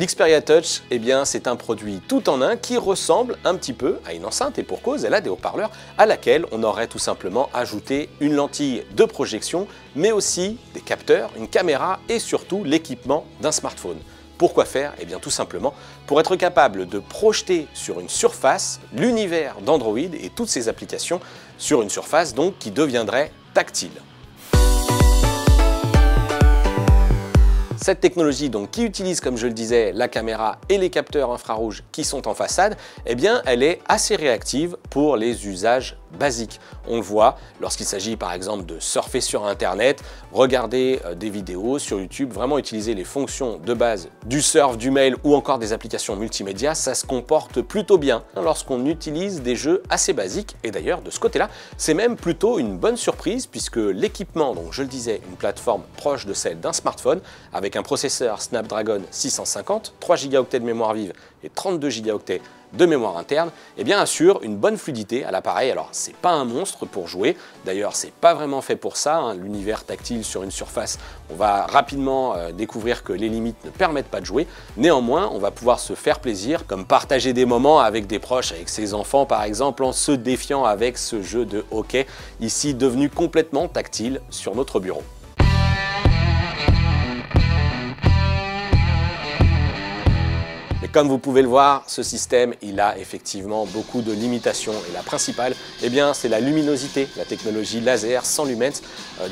L'Xperia Touch, eh bien, c'est un produit tout en un qui ressemble un petit peu à une enceinte et pour cause, elle a des haut-parleurs à laquelle on aurait tout simplement ajouté une lentille de projection, mais aussi des capteurs, une caméra et surtout l'équipement d'un smartphone. Pourquoi faire? Eh bien tout simplement pour être capable de projeter sur une surface l'univers d'Android et toutes ses applications sur une surface donc qui deviendrait tactile. Cette technologie donc qui utilise, comme je le disais, la caméra et les capteurs infrarouges qui sont en façade, eh bien elle est assez réactive pour les usages basiques. On le voit lorsqu'il s'agit par exemple de surfer sur Internet, regarder des vidéos sur YouTube, vraiment utiliser les fonctions de base du surf, du mail ou encore des applications multimédia, ça se comporte plutôt bien lorsqu'on utilise des jeux assez basiques. Et d'ailleurs, de ce côté-là, c'est même plutôt une bonne surprise puisque l'équipement, donc je le disais, une plateforme proche de celle d'un smartphone avec un processeur Snapdragon 650, 3 Go de mémoire vive et 32 Go de mémoire interne, eh bien assure une bonne fluidité à l'appareil. Alors c'est pas un monstre pour jouer, d'ailleurs c'est pas vraiment fait pour ça, hein. L'univers tactile sur une surface, on va rapidement découvrir que les limites ne permettent pas de jouer. Néanmoins, on va pouvoir se faire plaisir, comme partager des moments avec des proches, avec ses enfants par exemple, en se défiant avec ce jeu de hockey, ici devenu complètement tactile sur notre bureau. Et comme vous pouvez le voir, ce système, il a effectivement beaucoup de limitations. Et la principale, eh bien, c'est la luminosité. La technologie laser sans lumens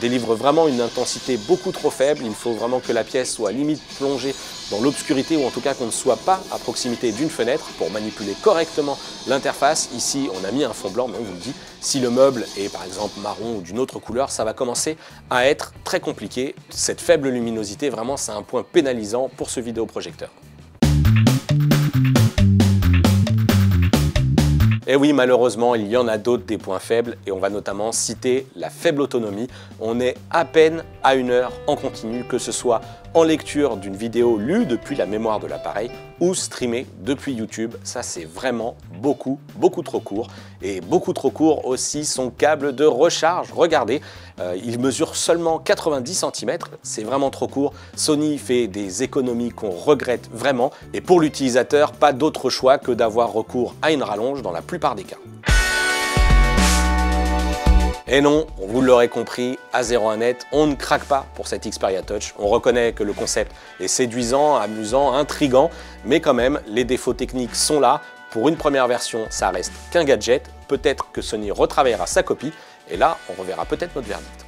délivre vraiment une intensité beaucoup trop faible. Il faut vraiment que la pièce soit limite plongée dans l'obscurité ou en tout cas qu'on ne soit pas à proximité d'une fenêtre pour manipuler correctement l'interface. Ici, on a mis un fond blanc, mais on vous le dit, si le meuble est par exemple marron ou d'une autre couleur, ça va commencer à être très compliqué. Cette faible luminosité, vraiment, c'est un point pénalisant pour ce vidéoprojecteur. Et oui, malheureusement, il y en a d'autres des points faibles et on va notamment citer la faible autonomie. On est à peine à 1 heure en continu, que ce soit en lecture d'une vidéo lue depuis la mémoire de l'appareil ou streamée depuis YouTube. Ça, c'est vraiment beaucoup trop court. Et beaucoup trop court aussi son câble de recharge. Regardez, il mesure seulement 90 cm. C'est vraiment trop court. Sony fait des économies qu'on regrette vraiment. Et pour l'utilisateur, pas d'autre choix que d'avoir recours à une rallonge dans la plupart des cas. Et non, vous l'aurez compris, à 01net, on ne craque pas pour cette Xperia Touch. On reconnaît que le concept est séduisant, amusant, intriguant, mais quand même, les défauts techniques sont là. Pour une première version, ça reste qu'un gadget. Peut-être que Sony retravaillera sa copie, et là, on reverra peut-être notre verdict.